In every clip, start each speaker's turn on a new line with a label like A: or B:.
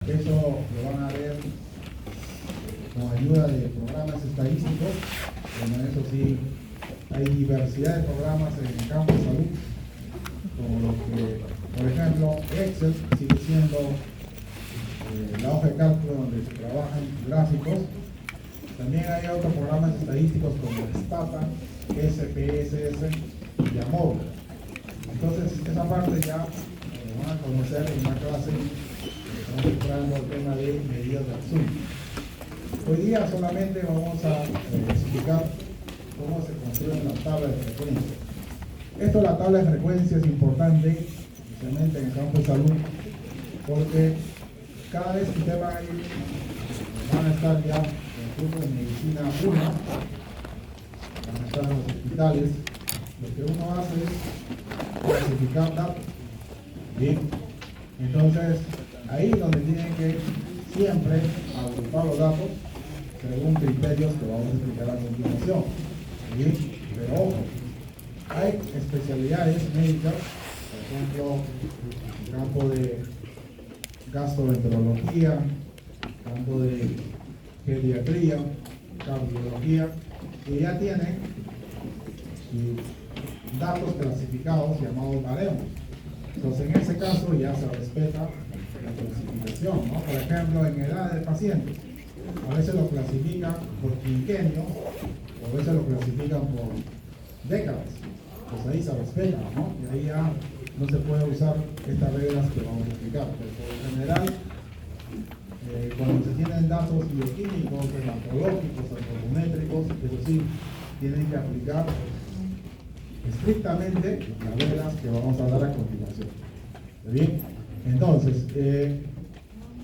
A: Eso lo van a ver con ayuda de programas estadísticos. Bueno, eso sí, hay diversidad de programas en el campo de salud, como lo que, por ejemplo, Excel sigue siendo la hoja de cálculo donde se trabajan gráficos. También hay otros programas estadísticos como Stata, SPSS y Yamovi. Entonces, esa parte ya lo van a conocer en una clase que estamos entrando el tema de medidas de asunto. Hoy día solamente vamos a explicar cómo se construye la tabla de frecuencia. Esto, la tabla de frecuencia, es importante, especialmente en el campo de salud, porque cada vez que usted va a ir, van a estar ya en el curso de medicina 1, van a estar en los hospitales. Lo que uno hace es clasificar datos. Bien, entonces ahí es donde tienen que siempre agrupar los datos según criterios que vamos a explicar a continuación. Bien, pero ojo, hay especialidades médicas, por ejemplo, el campo de gastroenterología, campo de pediatría, cardiología, que ya tienen datos clasificados llamados baremos. Entonces, en ese caso ya se respeta la clasificación, ¿no? Por ejemplo, en edad de pacientes, a veces lo clasifican por quinquenios, o a veces lo clasifican por décadas. Pues ahí se respeta, ¿no? Y ahí ya no se puede usar estas reglas que vamos a explicar. Pero por lo general, cuando se tienen datos bioquímicos, hematológicos, antropométricos, eso sí, tienen que aplicar estrictamente las reglas que vamos a dar a continuación. ¿Está bien? Entonces,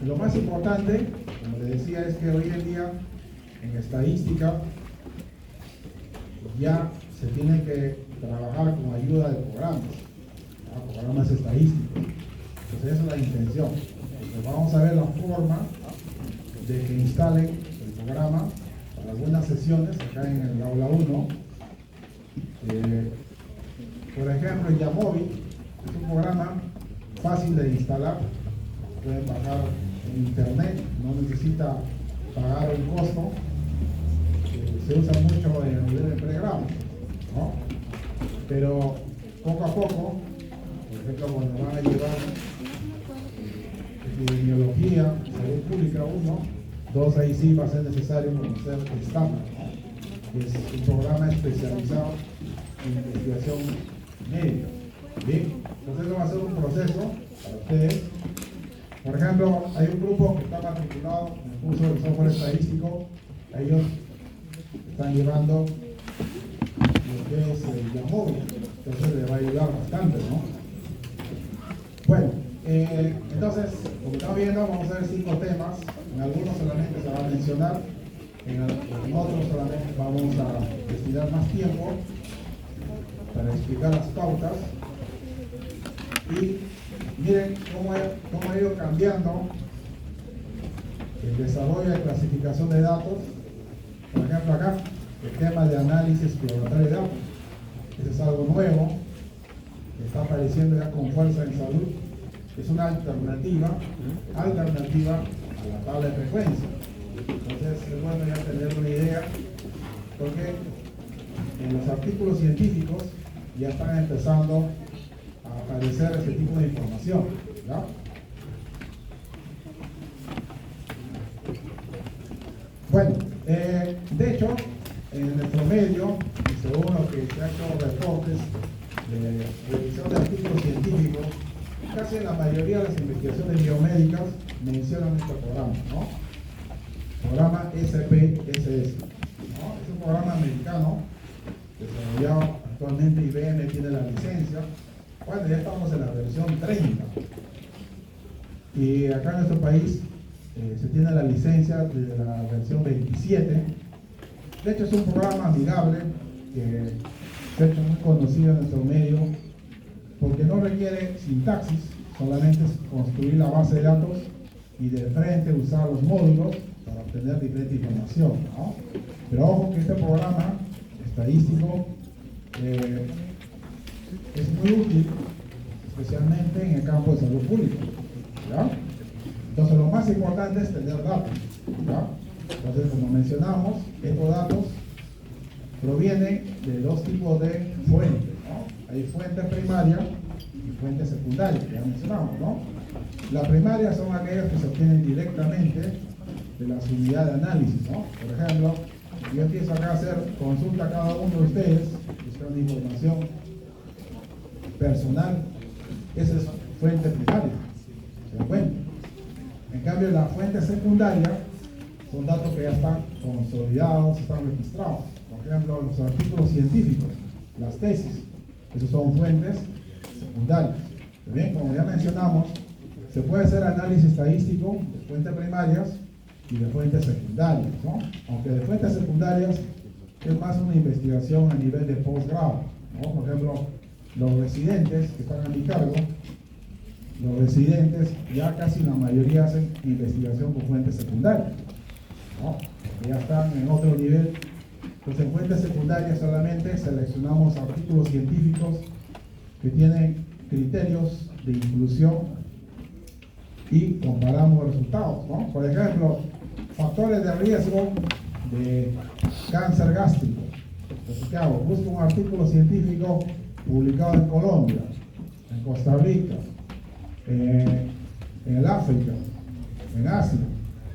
A: lo más importante, como les decía, es que hoy en día en estadística ya se tiene que trabajar con ayuda de programas, ¿no? Programas estadísticos. Entonces esa es la intención. Entonces vamos a ver la forma de que instalen el programa para algunas sesiones acá en el aula 1. Por ejemplo, el Yamovi es un programa fácil de instalar. Pueden bajar en internet, no necesita pagar un costo. Se usa mucho en el nivel de pregrado, ¿no? Pero poco a poco, por ejemplo, cuando van a llevar epidemiología, salud pública 1, 2, ahí sí va a ser necesario conocer el STAPA, ¿no? Que es un programa especializado en investigación médica. Bien, entonces eso va a ser un proceso para ustedes. Por ejemplo, hay un grupo que está matriculado en el curso de software estadístico. Ellos están llevando lo que es el Yamovi, entonces les va a ayudar bastante, ¿no? Bueno, entonces, como estamos viendo, vamos a ver 5 temas. En algunos solamente se va a mencionar, en otros solamente vamos a destinar más tiempo para explicar las pautas. Y miren cómo ha ido cambiando el desarrollo de clasificación de datos. Por ejemplo, acá, el tema de análisis exploratorio de datos. Eso es algo nuevo, que está apareciendo ya con fuerza en salud. Es una alternativa a la tabla de frecuencia. Entonces, es bueno ya tener una idea, porque en los artículos científicos ya están empezando a aparecer este tipo de información, ¿ya? Bueno, de hecho, en nuestro medio, según lo que se ha hecho reportes de revisión de artículos científicos, casi la mayoría de las investigaciones biomédicas mencionan este programa, ¿no? Programa SPSS, ¿no? Es un programa americano desarrollado actualmente. IBM tiene la licencia. Bueno, ya estamos en la versión 30. Y acá en nuestro país se tiene la licencia de la versión 27. De hecho, es un programa amigable que se ha hecho muy conocido en nuestro medio porque no requiere sintaxis, solamente es construir la base de datos y de frente usar los módulos para obtener diferente información, ¿no? Pero ojo que este programa estadístico es muy útil, especialmente en el campo de salud pública, ¿ya? Entonces lo más importante es tener datos, ¿ya? Entonces, como mencionamos, estos datos provienen de dos tipos de fuentes, ¿no? Hay fuentes primarias y fuentes secundarias, que ya mencionamos, ¿no? Las primarias son aquellas que se obtienen directamente de las unidades de análisis, ¿no? Por ejemplo, yo empiezo acá a hacer consulta a cada uno de ustedes, buscando información personal. Esa es fuente primaria, ¿se dan cuenta? En cambio, la fuente secundaria son datos que ya están consolidados, están registrados. Por ejemplo, los artículos científicos, las tesis, esos son fuentes secundarias. Bien, como ya mencionamos, se puede hacer análisis estadístico de fuentes primarias y de fuentes secundarias, ¿no? Aunque de fuentes secundarias es más una investigación a nivel de posgrado, ¿no? Por ejemplo, los residentes que están a mi cargo, los residentes ya casi la mayoría hacen investigación con fuentes secundarias, ¿no? Que ya están en otro nivel. Entonces en fuentes secundarias solamente seleccionamos artículos científicos que tienen criterios de inclusión y comparamos resultados, ¿no? Por ejemplo, factores de riesgo de cáncer gástrico. Entonces, ¿qué hago? Busco un artículo científico publicado en Colombia, en Costa Rica, en el África, en Asia.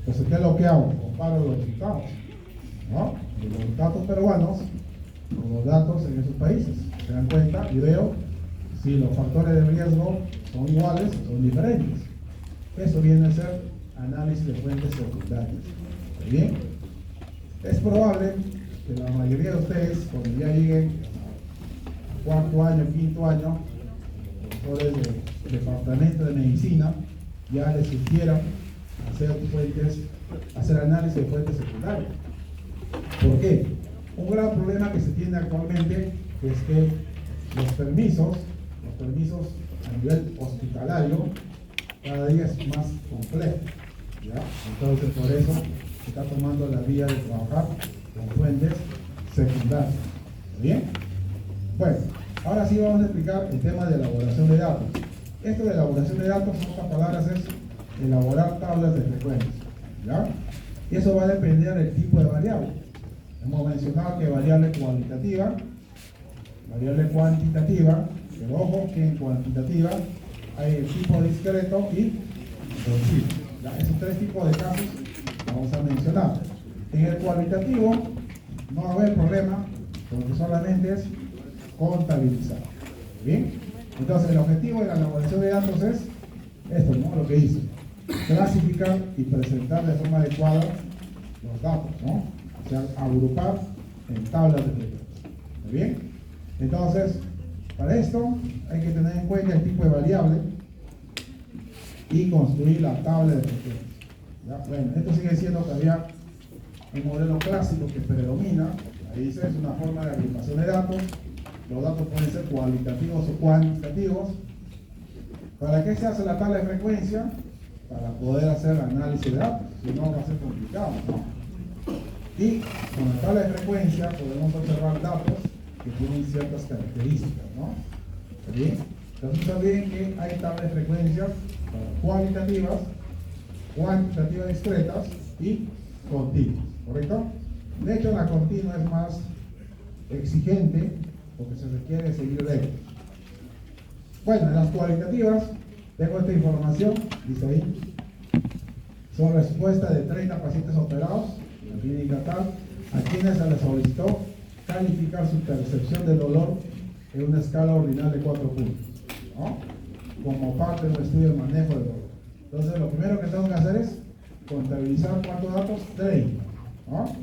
A: Entonces, ¿qué es lo que hago? Comparo los resultados, ¿no? De los datos peruanos con los datos en esos países. Se dan cuenta y veo si los factores de riesgo son iguales o son diferentes. Eso viene a ser análisis de fuentes secundarias. ¿Bien? Es probable que la mayoría de ustedes, cuando ya lleguen a cuarto año, quinto año, profesores del departamento de medicina, ya les sugieran hacer análisis de fuentes secundarias. ¿Por qué? Un gran problema que se tiene actualmente es que los permisos a nivel hospitalario cada día es más complejo, ¿ya? Entonces por eso se está tomando la vía de trabajar con fuentes secundarias. ¿Bien? Bueno, ahora sí vamos a explicar el tema de elaboración de datos. Esto de elaboración de datos, en otras palabras, es elaborar tablas de frecuencias, ¿ya? Y eso va a depender del tipo de variable. Hemos mencionado que variable cualitativa, variable cuantitativa, pero ojo que en cuantitativa hay el tipo discreto y continuo. Esos tres tipos de casos vamos a mencionar. En el cualitativo no va a haber problema, porque solamente es contabilizar. ¿Bien? Entonces el objetivo de la elaboración de datos es esto, ¿no? Lo que hice. Clasificar y presentar de forma adecuada los datos, ¿no? O sea, agrupar en tablas de frecuencia. ¿Muy bien? Entonces, para esto hay que tener en cuenta el tipo de variable y construir la tabla de frecuencia. ¿Ya? Bueno, esto sigue siendo todavía el modelo clásico que predomina. Ahí dice, es una forma de agrupación de datos. Los datos pueden ser cualitativos o cuantitativos. ¿Para qué se hace la tabla de frecuencia? Para poder hacer análisis de datos, si no va a ser complicado, ¿no? Y con la tabla de frecuencia podemos observar datos que tienen ciertas características, ¿no? ¿Bien? Entonces no olviden que hay tablas de frecuencia para cualitativas, cuantitativas discretas y continuas, ¿correcto? De hecho, la continua es más exigente porque se requiere seguir reglas. Bueno, en las cualitativas tengo esta información, dice ahí, son respuestas de 30 pacientes operados en la clínica tal, a quienes se les solicitó calificar su percepción del dolor en una escala ordinal de 4 puntos, ¿no? Como parte de un estudio de manejo del dolor. Entonces, lo primero que tengo que hacer es contabilizar cuántos datos, 30, ¿no?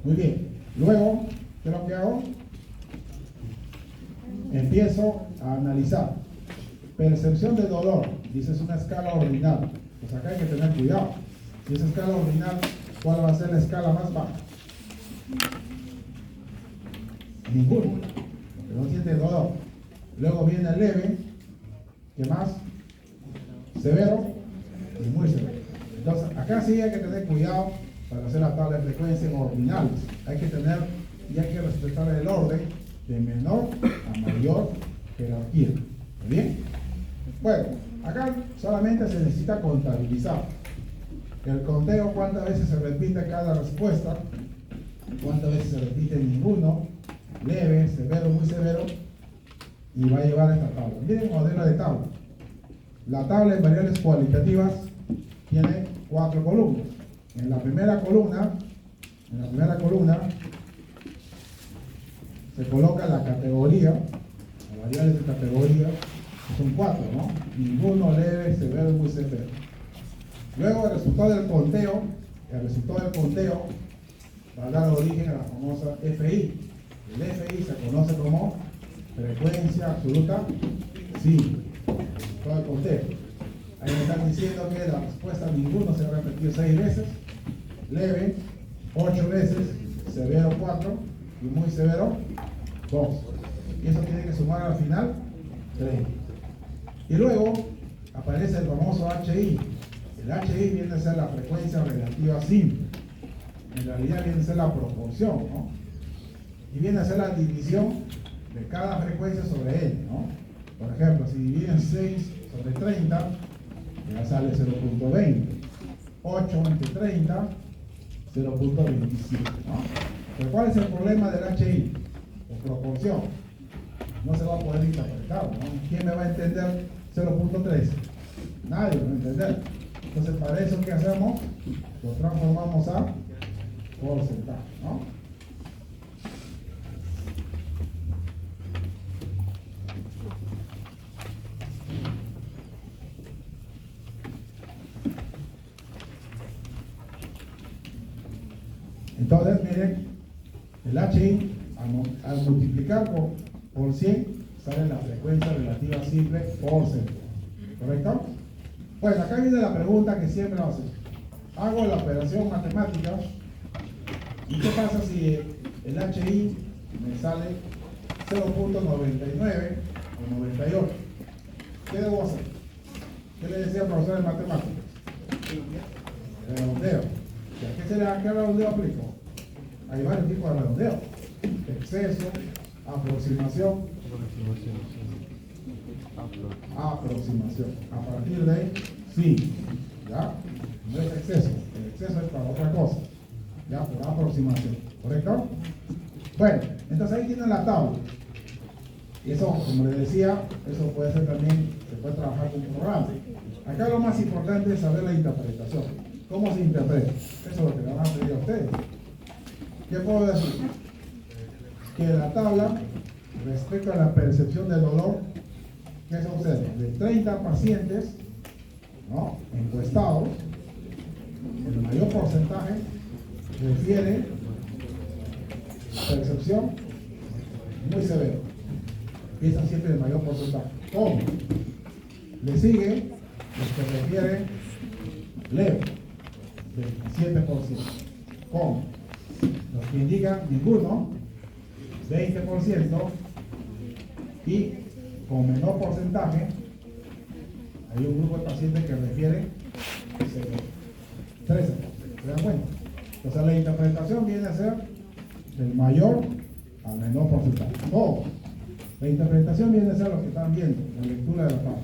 A: Muy bien. Luego, ¿qué es lo que hago? Empiezo a analizar. Percepción de dolor, dice es una escala ordinal. Pues acá hay que tener cuidado. Si es escala ordinal, ¿cuál va a ser la escala más baja? Ninguno, porque no siente dolor. Luego viene el leve, ¿qué más? Severo y muy severo. Entonces, acá sí hay que tener cuidado para hacer la tabla de frecuencia en ordinales. Hay que tener y hay que respetar el orden de menor a mayor jerarquía. ¿Bien? Bueno, acá solamente se necesita contabilizar. El conteo, cuántas veces se repite cada respuesta, cuántas veces se repite ninguno, leve, severo, muy severo, y va a llevar a esta tabla. Miren el modelo de tabla. La tabla de variables cualitativas tiene 4 columnas. En la primera columna se coloca la categoría, las variables de categoría, que son 4, ¿no? Ninguno, leve, severo, muy severo. Luego el resultado del conteo va a dar origen a la famosa FI. El FI se conoce como frecuencia absoluta sí. Todo el conteo. Ahí me están diciendo que la respuesta ninguno se va a repetir 6 veces, leve 8 veces, severo 4 y muy severo 2. Y eso tiene que sumar al final 3. Y luego aparece el famoso HI. El HI viene a ser la frecuencia relativa simple. En realidad viene a ser la proporción, ¿no? Y viene a ser la división de cada frecuencia sobre N, ¿no? Por ejemplo, si dividen 6 sobre 30, ya sale 0.20. 8 entre 30, 0.27, ¿no? Pero ¿cuál es el problema del HI? La proporción. No se va a poder interpretar, ¿no? ¿Quién me va a entender 0.13? Nadie lo va a entender. Entonces, para eso, ¿qué hacemos? Lo transformamos a porcentaje, ¿no? Entonces, miren, el HI al multiplicar por 100 sale la frecuencia relativa simple por centro. ¿Correcto? Pues acá viene la pregunta que siempre hacen. Hago la operación matemática y ¿qué pasa si el HI me sale 0.99 o 98? ¿Qué debo hacer? ¿Qué le decía el profesor de matemáticas? Redondeo. ¿Qué redondeo aplico? Hay varios tipos de redondeo. Exceso, aproximación. A partir de ahí, sí. ¿Ya? No es exceso. El exceso es para otra cosa. ¿Ya? Por aproximación. ¿Correcto? Bueno, entonces ahí tienen la tabla. Y eso, como les decía, eso puede ser también, se puede trabajar con un programa. Acá lo más importante es saber la interpretación. ¿Cómo se interpreta? Eso es lo que le van a pedir a ustedes. ¿Qué puedo decir? Que la tabla, respecto a la percepción del dolor, ¿qué se observa? De 30 pacientes, ¿no?, encuestados, el mayor porcentaje refiere percepción muy severa. Piensan siempre el mayor porcentaje. ¿Cómo? Le sigue los que refieren leve, 27%. ¿Cómo? Los que indican ninguno, 20%, y con menor porcentaje hay un grupo de pacientes que refieren 13%. ¿Se dan cuenta? Entonces la interpretación viene a ser del mayor al menor porcentaje. O la interpretación viene a ser lo que están viendo, la lectura de la tabla.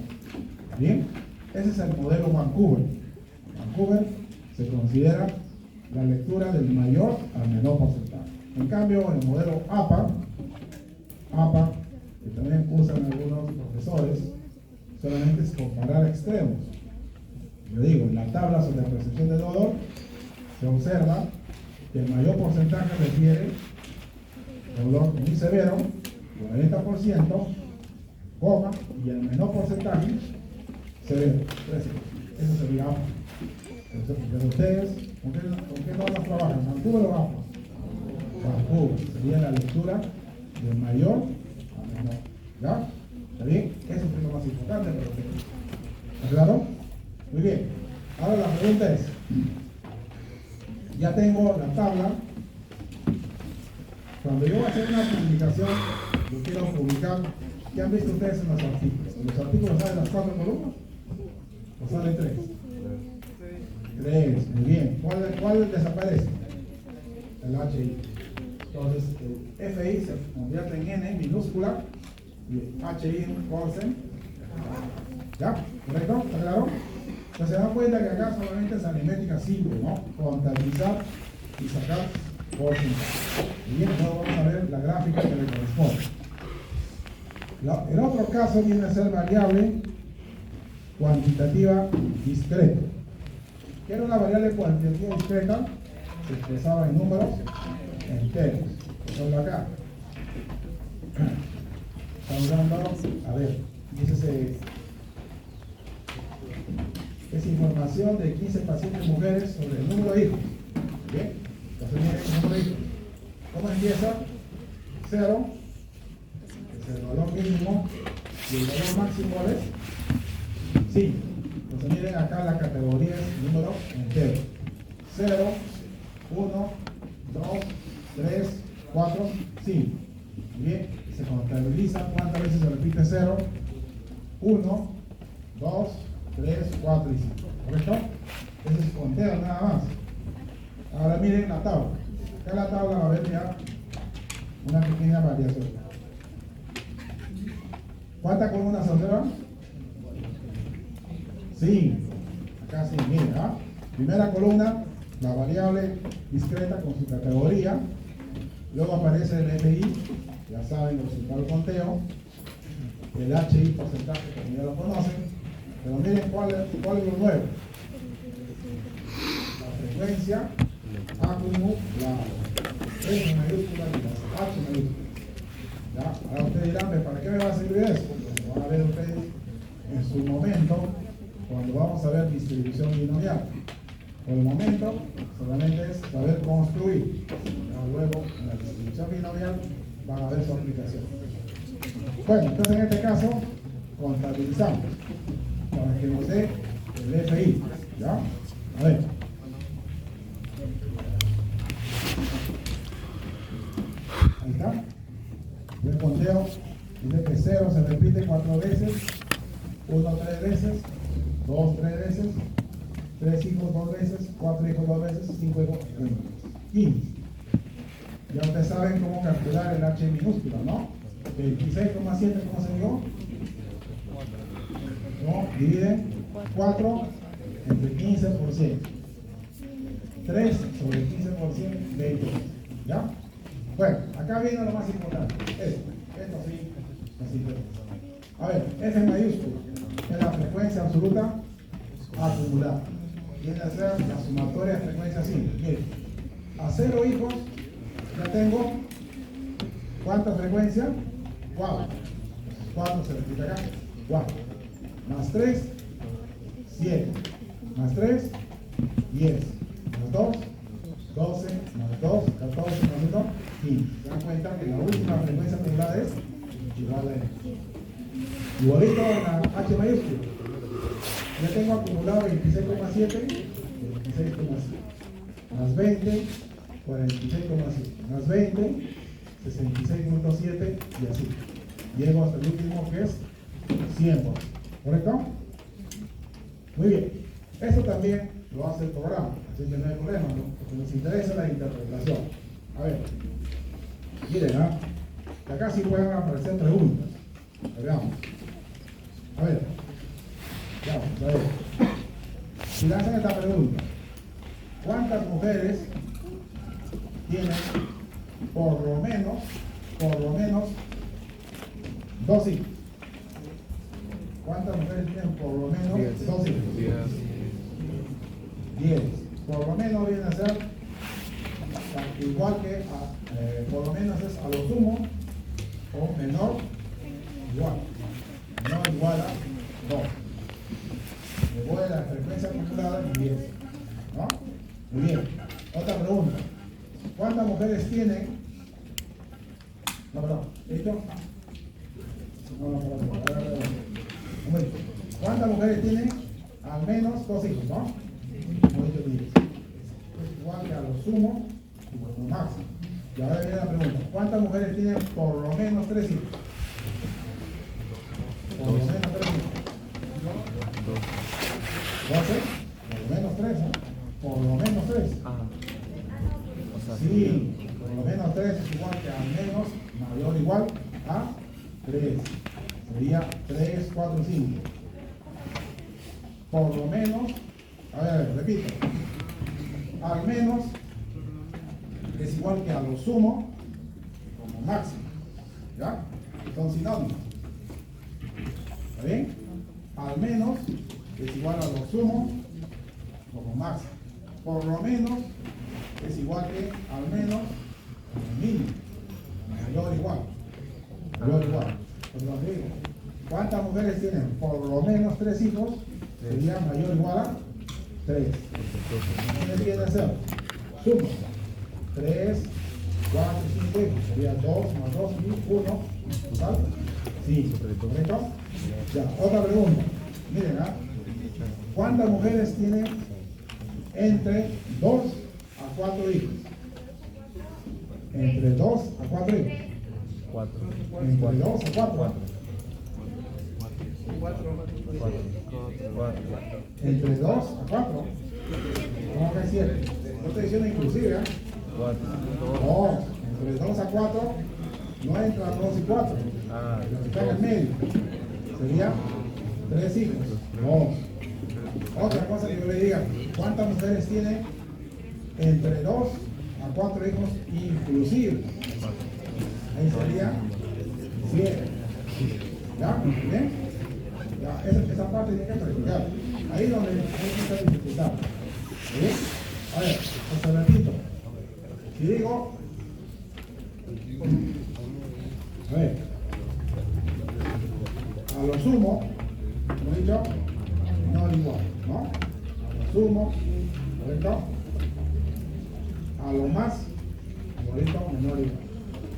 A: ¿Bien? Ese es el modelo Vancouver. Vancouver se considera la lectura del mayor al menor porcentaje. En cambio, en el modelo APA, que también usan algunos profesores, solamente es comparar extremos. Yo digo, en la tabla sobre la percepción del dolor se observa que el mayor porcentaje refiere dolor muy severo, 40%, coma, y el menor porcentaje severo, 13%. Eso sería APA. Pero ustedes, ¿con qué normas trabajan? ¿Vancouver o APA? Vancouver sería la lectura del mayor a menor. ¿Ya? ¿Está bien? Eso es lo más importante para ustedes. ¿Está claro? Muy bien. Ahora la pregunta es, ya tengo la tabla. Cuando yo voy a hacer una publicación, yo quiero publicar, ¿qué han visto ustedes en los artículos? ¿En los artículos salen las 4 columnas? ¿O salen 3? 3, muy bien. ¿Cuál desaparece? El HI. Entonces, el FI se convierte en N minúscula y HI en porcent. ¿Ya? ¿Correcto? ¿Está claro? Entonces se dan cuenta que acá solamente es aritmética simple, ¿no? Contabilizar y sacar porcentaje. Y bien, ahora vamos a ver la gráfica que le corresponde. El otro caso viene a ser variable cuantitativa discreta. ¿Qué era una variable cuantitativa discreta? Se expresaba en números enteros. Por acá. Estamos dando, a ver, dice es información de 15 pacientes mujeres sobre el número de hijos. Bien, entonces miren el número de hijos. ¿Cómo empieza? 0, es el valor mínimo, y el valor máximo es 5. Entonces miren acá la categoría es número entero. 0, 1, 2, 3, 4, 5. Bien, se contabiliza cuántas veces se repite 0, 1, 2, 3, 4 y 5. ¿Correcto? Ese es conteo nada más. Ahora miren la tabla. Acá en la tabla va a haber ya una pequeña variación. ¿Cuántas columnas se observan? 5. Acá sí, miren, ¿ah? Primera columna, la variable discreta con su categoría. Luego aparece el FI, ya saben, el resultado del conteo. El HI, porcentaje, como ya lo conocen. Pero miren cuál es lo nuevo. La frecuencia acumulada. F mayúscula y las H mayúscula. ¿Ya? Ahora ustedes dirán, ¿para qué me va a servir eso? Lo van a ver ustedes en su momento cuando vamos a ver distribución binomial. Por el momento solamente es saber construir. Ya luego en la distribución binomial van a ver su aplicación. Bueno, entonces en este caso contabilizamos para que nos dé el FI. ¿Ya? A ver. Ahí está. El conteo dice que 0 se repite 4 veces, 1 3 veces, 2 3 veces, 3 hijos 2 veces, 4 hijos 2 veces, 5 hijos 1 vez. 15. Ya ustedes saben cómo calcular el H minúscula, ¿no? 26,7, ¿cómo se dio? ¿No? Divide 4 entre 15%. 3 sobre 15%, 20. ¿Ya? Bueno, acá viene lo más importante. Esto sí, nos interesa. A ver, F mayúscula es la frecuencia absoluta acumulada. Viene a ser la sumatoria de frecuencia simple. Miren, a 0 hijos ya tengo ¿cuánta frecuencia? 4. 4 se repite acá. 4. Más 3, 7. Más 3, 10. Más 2, 12. Más 2, 14. Más 1, 15. Se dan cuenta que la última frecuencia acumulada es igual a N. Igualito a la H mayúscula. Ya tengo acumulado 26,7, 26,7. Más 20, 46,7. Más 20, 66,7 y así. Llego hasta el último que es 100%. ¿Correcto? Muy bien. Eso también lo hace el programa, así que no hay problema, ¿no? Porque nos interesa la interpretación. A ver. Miren, ¿ah? Que acá sí pueden aparecer preguntas. Veamos. A ver. Vamos, a ver. Si lanzan esta pregunta, ¿cuántas mujeres tienen por lo menos 2 hijos? ¿Cuántas mujeres tienen por lo menos 2 hijos? 10. Por lo menos viene a ser igual que por lo menos es a lo sumo o menor igual. No igual a 2. Me voy a la frecuencia acumulada y 10. ¿No? Muy bien. Otra pregunta. ¿Cuántas mujeres tienen? No, perdón. ¿Listo? No, perdón. Un momento. ¿Cuántas mujeres tienen al menos 2 hijos? ¿No? Como he dicho, 10. Es igual que a lo sumo y a lo máximo. Y ahora viene la pregunta. ¿Cuántas mujeres tienen por lo menos 3 hijos? Por lo menos 3 hijos. 12, por lo menos 3, ¿no? Por lo menos 3. Sí, por lo menos 3 es igual que al menos mayor o igual a 3. Sería 3, 4, 5. por lo menos, a ver, repito, al menos es igual que a lo sumo como máximo, ¿ya? Son sinónimos, ¿está bien? Al menos es igual a lo sumo como máximo, por lo menos es igual que al menos como mínimo, mayor o igual, mayor o igual. Entonces digo, ¿cuántas mujeres tienen por lo menos 3 hijos? Sería mayor o igual a 3. ¿Qué tiene que hacer? Suma. 3, 4, 5 hijos. Sería 2 más 2 y 1. ¿Total? Sí. ¿Correcto? Ya, otra pregunta. Miren, ¿cuántas mujeres tienen entre 2 a 4 hijos? Entre 2 a 4 hijos.
B: 4.
A: Entre 2 a 4. Entre 2 a 4. ¿Cómo que es 7? No estoy diciendo inclusive, ¿eh?
B: 4.
A: No, entre 2 a 4 no entran 2 y 4. Lo que está en el medio sería 3 hijos. 2. Otra cosa que yo le diga, ¿cuántas mujeres tienen entre 2 a 4 hijos inclusive? Ahí sería 7. ¿Ya? ¿Bien? Ya, esa parte tiene que practicar. Ahí es donde hay que estar dificultad. ¿Bien? A ver, os repito. Si digo, a ver, a lo sumo, como he dicho, no igual, ¿no? A lo sumo, ¿correcto? A lo más, igualito, menor igual.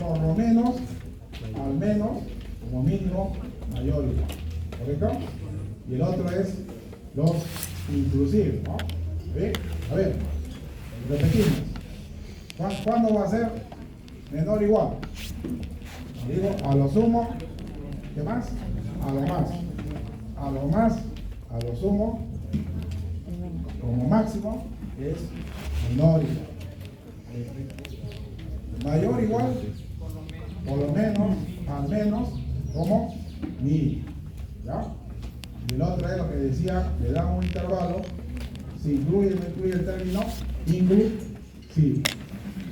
A: Por lo menos, al menos, como mínimo, mayor igual. ¿Correcto? Y el otro es los inclusivos, ¿no? ¿Bien? A ver, repetimos. ¿Cuándo va a ser menor o igual? Digo, a lo sumo, ¿qué más? A lo más. A lo más, a lo sumo, como máximo, es menor o igual. Mayor o igual, por lo menos, al menos, como mínimo. ¿Ya? Y el otro es lo que decía, le dan un intervalo, si incluye o no incluye el término inclusive.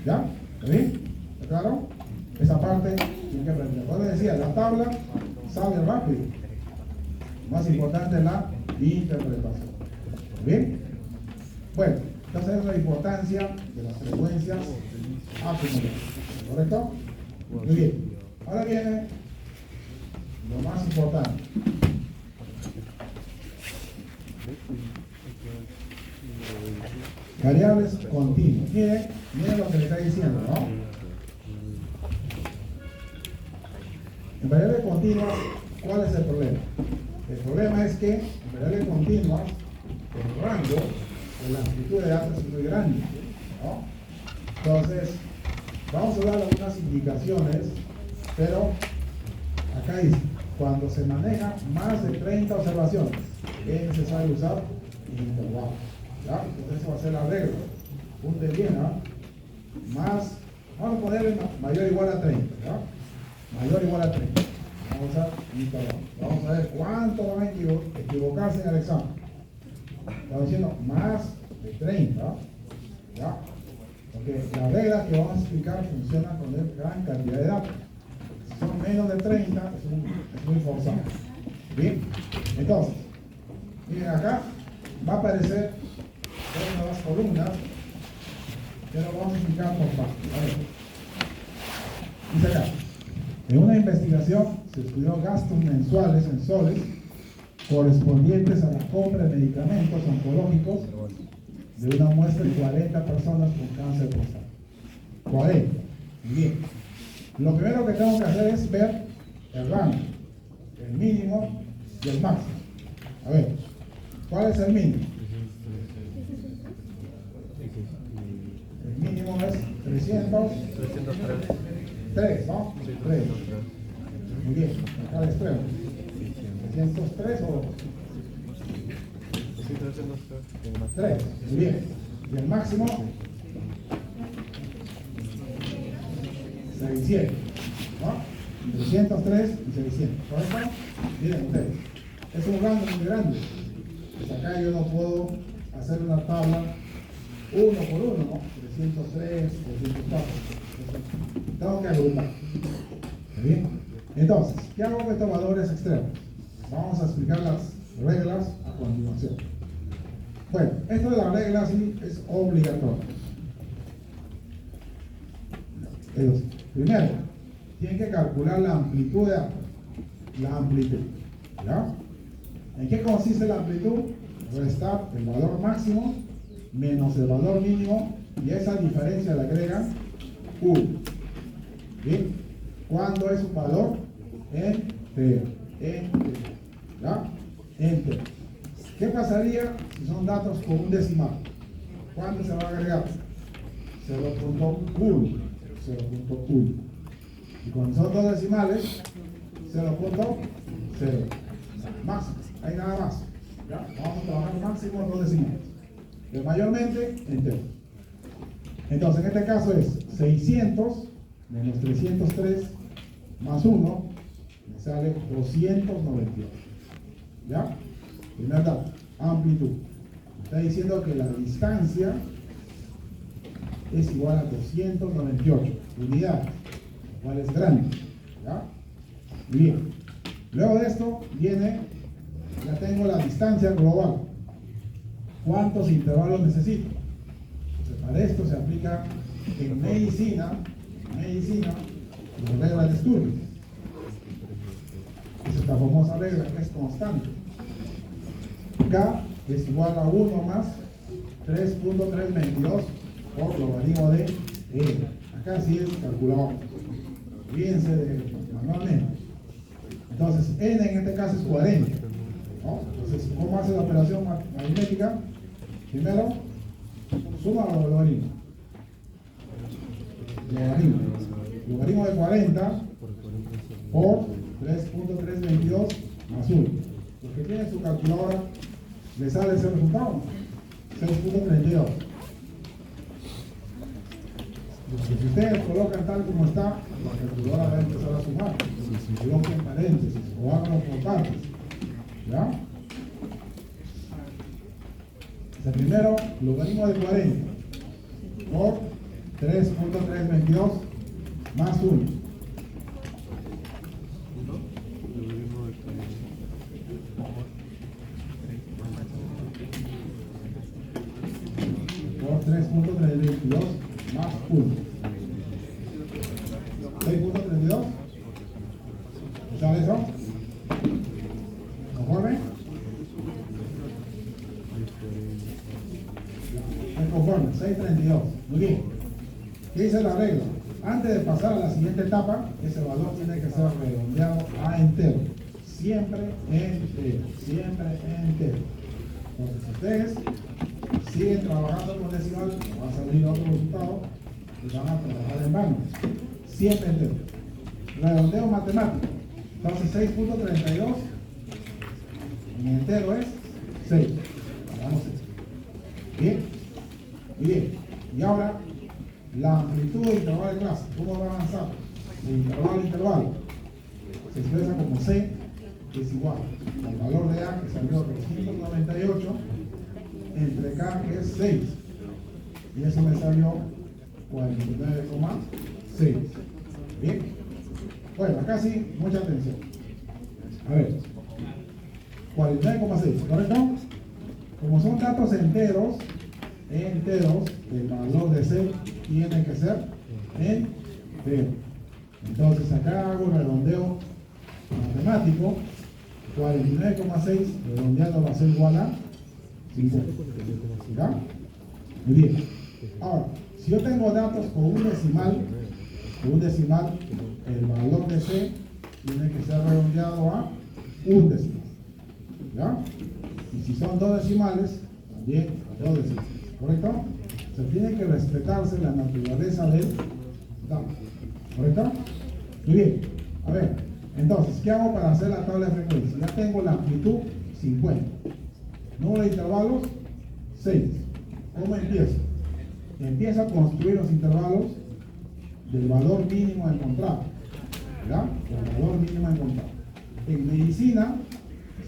A: ¿Ya? ¿Está bien? ¿Está claro? Esa parte tiene que aprender. Cuando decía, la tabla sale rápido. Más importante es la interpretación. ¿Está bien? Bueno, entonces es la importancia de las frecuencias acumuladas. ¿Correcto? Muy bien. Ahora viene lo más importante. Variables continuas. Miren lo que le está diciendo, ¿no? En variables continuas, ¿cuál es el problema? El problema es que en variables continuas, el rango o la amplitud de datos es muy grande, ¿no? Entonces, vamos a dar algunas indicaciones, pero acá dice, cuando se maneja más de 30 observaciones, es necesario usar intervalos. ¿Ya? Entonces eso va a ser la regla. Punte bien, ¿no? Más, vamos a ponerle mayor o igual a 30, ¿ya? Mayor o igual a 30. Vamos a usar intervalos. Vamos a ver cuánto van a equivocarse en el examen. Estamos diciendo más de 30, ¿ya? Porque las reglas que vamos a explicar funcionan con gran cantidad de datos. Si son menos de 30, es muy forzado. Bien, entonces, miren acá, va a aparecer una de las columnas, pero vamos a explicar por partes. A ver, dice acá, en una investigación se estudió gastos mensuales en soles correspondientes a la compra de medicamentos oncológicos de una muestra de 40 personas con cáncer prostático. 40. Muy bien. Lo primero que tengo que hacer es ver el rango, el mínimo y el máximo. A ver, ¿cuál es el mínimo? El mínimo es 303, ¿no? 3. Muy bien, acá les pruebo. 303 o 3. Muy bien. Y el máximo 600, ¿no? 303 y 600. ¿Correcto? Miren ustedes. Es un rango muy grande. Pues acá yo no puedo hacer una tabla uno por uno, ¿no? 303, 304. Entonces, tengo que agrupar. ¿Está bien? Entonces, ¿qué hago con estos valores extremos? Vamos a explicar las reglas a continuación. Bueno, esto de las reglas sí es obligatorio. Entonces, primero, tienen que calcular la amplitud de datos. La amplitud. ¿Ya? ¿En qué consiste la amplitud? Restar el valor máximo menos el valor mínimo y esa diferencia le agregan 1. ¿Bien? ¿Cuándo es un valor? Entero. ¿Ya? Entero. ¿Qué pasaría si son datos con un decimal? ¿Cuánto se va a agregar? 0.1. 0.1. Y cuando son dos decimales, 0.0. Máximo. Hay nada más. ¿Ya? Vamos a trabajar máximo dos decimales. Pero mayormente entero. Entonces, en este caso es 600 menos 303 más 1, me sale 298. ¿Ya? Primer dato, amplitud. Está diciendo que la distancia es igual a 298 unidades, lo cual es grande. ¿Ya? Bien. Luego de esto viene, ya tengo la distancia global. ¿Cuántos intervalos necesito? Entonces, para esto se aplica en medicina la regla de Sturge. Es esta famosa regla que es constante. K es igual a 1 más 3.322 por logaritmo de N. Acá sí es calculador. Fíjense manualmente. Entonces, N en este caso es 40. ¿No? Entonces, ¿cómo hace la operación aritmética? Primero, suma los logaritmos. Logaritmo de 40 por 3.322 más 1. Los que tienen su calculadora, ¿le sale ese resultado? 6.32. Si ustedes colocan tal como está, la calculadora va a empezar a sumar. Si colocan paréntesis o háganlo por partes. ¿Ya? El primero, logaritmo de 40 por 3.322 más 1. Por 3.322 más 1. 6.32. ¿Sale eso? ¿Conforme? Conforme, 6.32. Muy bien. ¿Qué dice la regla? Antes de pasar a la siguiente etapa, ese valor tiene que ser redondeado a entero. Siempre entero. Siempre entero. Entonces, si ustedes siguen trabajando con decimal, va a salir otro resultado y van a trabajar en vano. Siempre entero. Redondeo matemático. Entonces, 6.32 en entero es 6. Hagamos esto. Bien. Bien. Y ahora, la amplitud de intervalo de clase. ¿Cómo va a avanzar? De intervalo a intervalo. Se expresa como C, que es igual al valor de A, que salió 298, entre K, que es 6. Y eso me salió 49,6. Bien. Bueno, acá sí, mucha atención. A ver. 49,6, ¿correcto? Como son datos enteros, el valor de C tiene que ser entero. Entonces acá hago un redondeo matemático. 49,6 redondeado va a ser igual a 50. ¿Ya? Muy bien. Ahora, si yo tengo datos con un decimal, el valor de C tiene que ser redondeado a un decimal. ¿Ya? Y si son dos decimales, también dos decimales. ¿Correcto? Se tiene que respetarse la naturaleza del dato. ¿Correcto? Muy bien. A ver, entonces, ¿qué hago para hacer la tabla de frecuencia? Ya tengo la amplitud 50. Número de intervalos 6. ¿Cómo empiezo? Empiezo a construir los intervalos del valor mínimo encontrado. ¿Ya? El valor mínimo encontrado. En medicina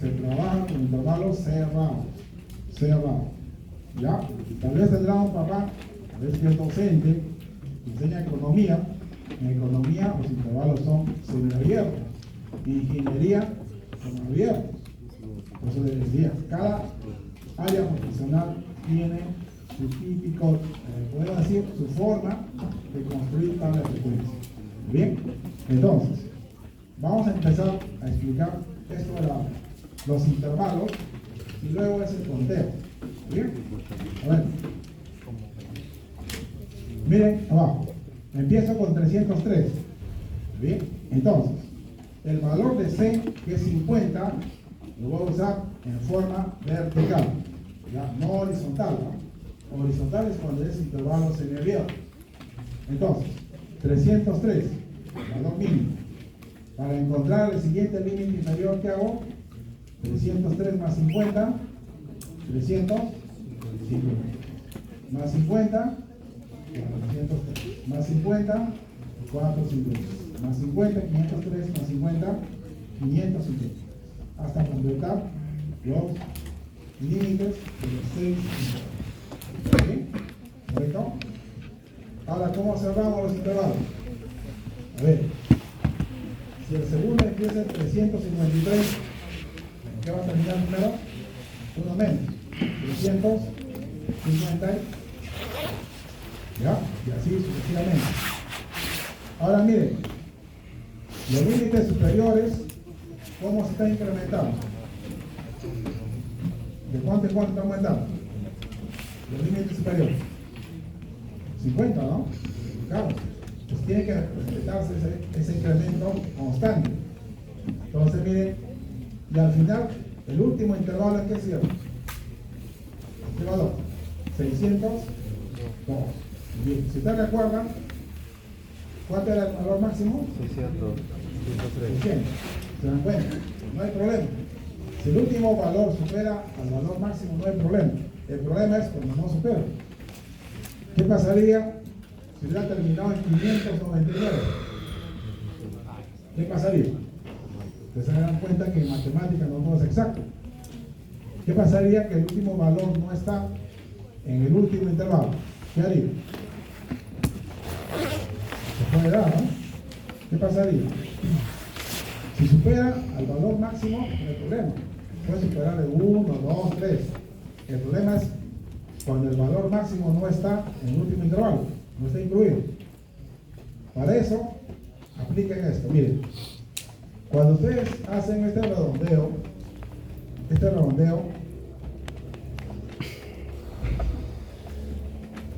A: se trabaja con intervalos cerrados. C abajo. ¿Ya? Tal vez tendrá un papá, tal vez que es docente, que enseña economía. En economía los intervalos son semiabiertos. En ingeniería son abiertos. Por eso les decía, cada área profesional tiene su típico, podemos decir, su forma de construir tabla de frecuencia. Bien, entonces, vamos a empezar a explicar esto de los intervalos y luego es el conteo. Bien, a ver. Miren abajo, empiezo con 303. Bien, entonces, el valor de C, que es 50, lo voy a usar en forma vertical, ¿ya? No horizontal, ¿no? Horizontal es cuando es intervalo semiabierto. Entonces, 303, valor mínimo. Para encontrar el siguiente límite inferior, ¿qué hago? 303 más 50, 350. Más 50, 403. Más 50, 450. Más 50, 503, más 50, 550. Hasta completar los límites de los 6 intervalos. ¿Sí? ¿Correcto? Ahora, ¿cómo cerramos los intervalos? A ver, si el segundo empieza en 353, ¿qué va a terminar primero? Uno menos. 350. ¿Ya? Y así sucesivamente. Ahora miren, los límites superiores, ¿cómo se está incrementando? ¿De cuánto en cuánto está aumentando? Los límites superiores. 50, ¿no? Claro. Pues tiene que respetarse ese incremento constante. Entonces, miren, y al final, el último intervalo, ¿en qué cierra? ¿Qué valor? 602. Bien, si ustedes recuerdan, ¿cuánto era el valor máximo?
B: 600.
A: 600. ¿Se dan cuenta? No hay problema. Si el último valor supera al valor máximo, no hay problema. El problema es cuando no supera. ¿Qué pasaría si hubiera terminado en 599? ¿Qué pasaría? Ustedes se dan cuenta que en matemáticas no todo es exacto. ¿Qué pasaría que el último valor no está en el último intervalo? ¿Qué haría? Se puede dar, ¿no? ¿Qué pasaría? Si supera al valor máximo, no hay problema. Puede superar de 1, 2, 3. El problema es cuando el valor máximo no está en el último intervalo, no está incluido. Para eso, apliquen esto. Miren, cuando ustedes hacen este redondeo,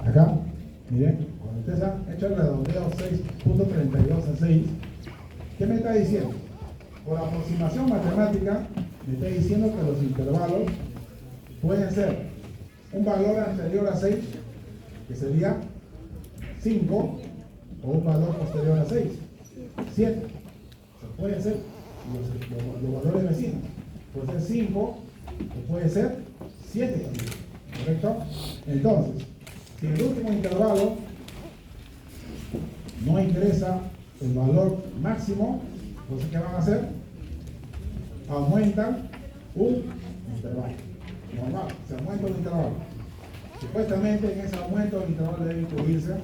A: acá, miren, cuando ustedes han hecho el redondeo 6.32 a 6, ¿qué me está diciendo? Por aproximación matemática, me está diciendo que los intervalos pueden ser un valor anterior a 6, que sería 5, o un valor posterior a 6, 7. O pueden ser los valores vecinos. Puede ser 5, o puede ser 7 también. ¿Correcto? Entonces, si en el último intervalo no ingresa el valor máximo, entonces ¿qué van a hacer? Aumentan un intervalo. Normal, se aumenta un intervalo. Supuestamente en ese aumento del intervalo debe incluirse el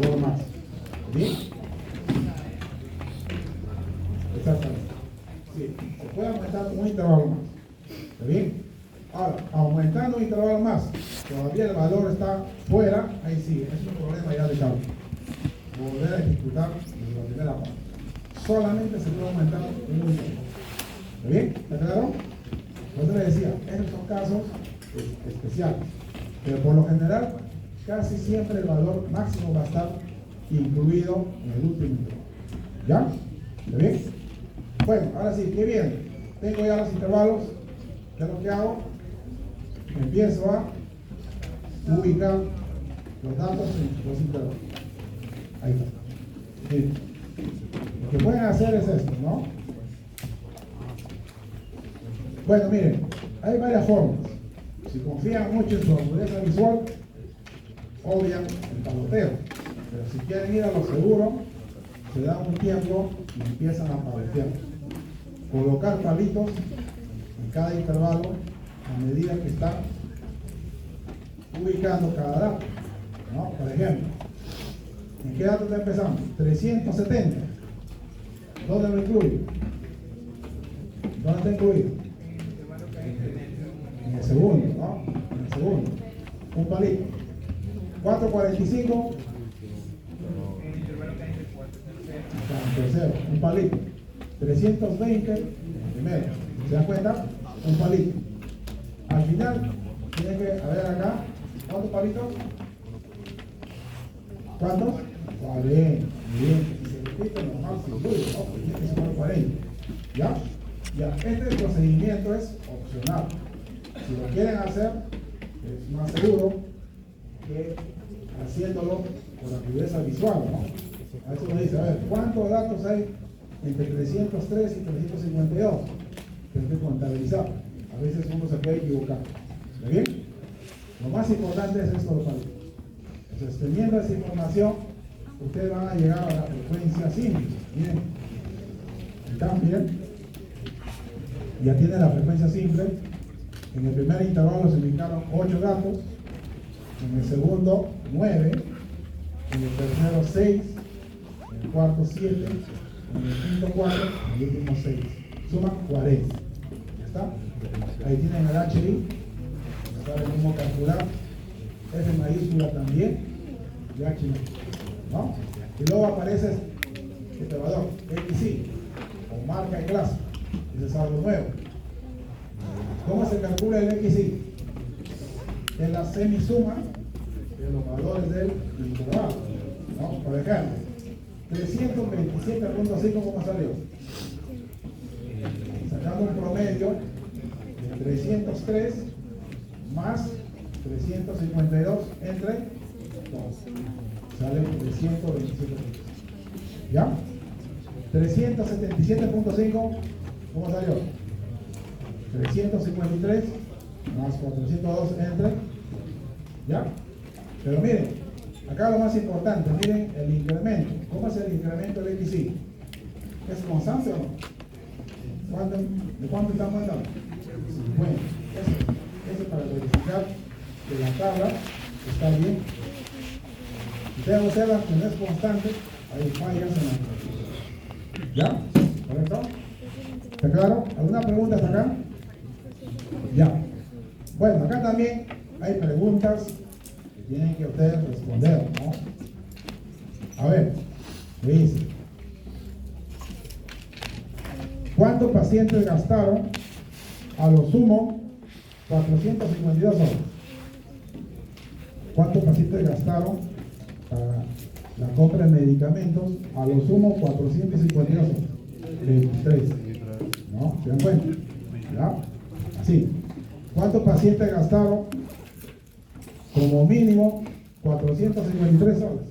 A: valor máximo. ¿Bien? Exactamente. Sí, se puede aumentar un intervalo más. ¿Está bien? Ahora, aumentando un intervalo más, todavía el valor está fuera, ahí sí, es un problema ya de cálculo. Volver a ejecutar la primera parte. Solamente se puede aumentar un intervalo. ¿Está bien? ¿Está claro? Entonces les decía, estos son casos especiales. Pero por lo general, casi siempre el valor máximo va a estar incluido en el último intervalo. ¿Ya? ¿Está bien? Bueno, ahora sí, ¿qué viene? Tengo ya los intervalos. ¿Qué es lo que hago? Empiezo a ubicar los datos en los intervalos. Ahí está. Bien. Lo que pueden hacer es esto, ¿no? Bueno, miren, hay varias formas. Si confían mucho en su agudeza visual, obvian el paloteo. Pero si quieren ir a lo seguro, se dan un tiempo y empiezan a palotear. Colocar palitos en cada intervalo a medida que está ubicando cada dato, ¿no? Por ejemplo, ¿en qué dato está empezando? 370. ¿Dónde lo incluyo? ¿Dónde está incluido? En el segundo, ¿no? En el segundo. Un palito. 445. En el tercero, un palito. 320 en el primero. ¿Se dan cuenta? Un palito. Al final, tiene que haber acá, ¿cuántos palitos? ¿Cuántos? 40. Bien. Si se repite, normal, sin duda, ¿no? Porque tiene que sumar 40. ¿Ya? Ya. Este procedimiento es opcional. Si lo quieren hacer, es más seguro que haciéndolo con la crudeza visual, ¿no? A eso nos dice, a ver, ¿cuántos datos hay entre 303 y 352? Que hay que contabilizar. A veces uno se puede equivocar. ¿Está bien? Lo más importante es esto, los alumnos. Entonces, teniendo esa información, ustedes van a llegar a la frecuencia simple. Miren. ¿Están bien? Ya tiene la frecuencia simple. En el primer intervalo se indicaron 8 datos. En el segundo, 9. En el tercero, 6. En el cuarto, 7. En el quinto, 4. En el último, 6. Suma 40. ¿Ya está? Ahí tienen el HI. Saben cómo calcular. F mayúscula también. Y H, ¿no? Y luego aparece este valor, XY, o marca de clase. Ese es algo nuevo. ¿Cómo se calcula el XY? Es la semisuma de los valores del intervalo, ¿no? Por ejemplo, 327.5, ¿cómo salió? Sacando un promedio de 303 más 352 entre 2. Sale 327. ¿Ya? 377.5, ¿cómo salió? 353 más 402 entre. ¿Ya? Pero miren, acá lo más importante, miren el incremento. ¿Cómo es el incremento del XY? ¿Es constante o no? ¿De cuánto estamos hablando? Bueno, eso para verificar que la tabla está bien. Ustedes observan que no es constante, hay fallas en la. ¿Ya? ¿Correcto? ¿Está claro? ¿Alguna pregunta hasta acá? Ya. Bueno, acá también hay preguntas que tienen que ustedes responder, ¿no? A ver, me dice, ¿cuántos pacientes gastaron a lo sumo 452 horas? ¿Cuántos pacientes gastaron para la compra de medicamentos? A lo sumo 452 horas. 23. ¿No? ¿Se dan cuenta? ¿Ya? Así. ¿Cuántos pacientes gastaron como mínimo 453 horas?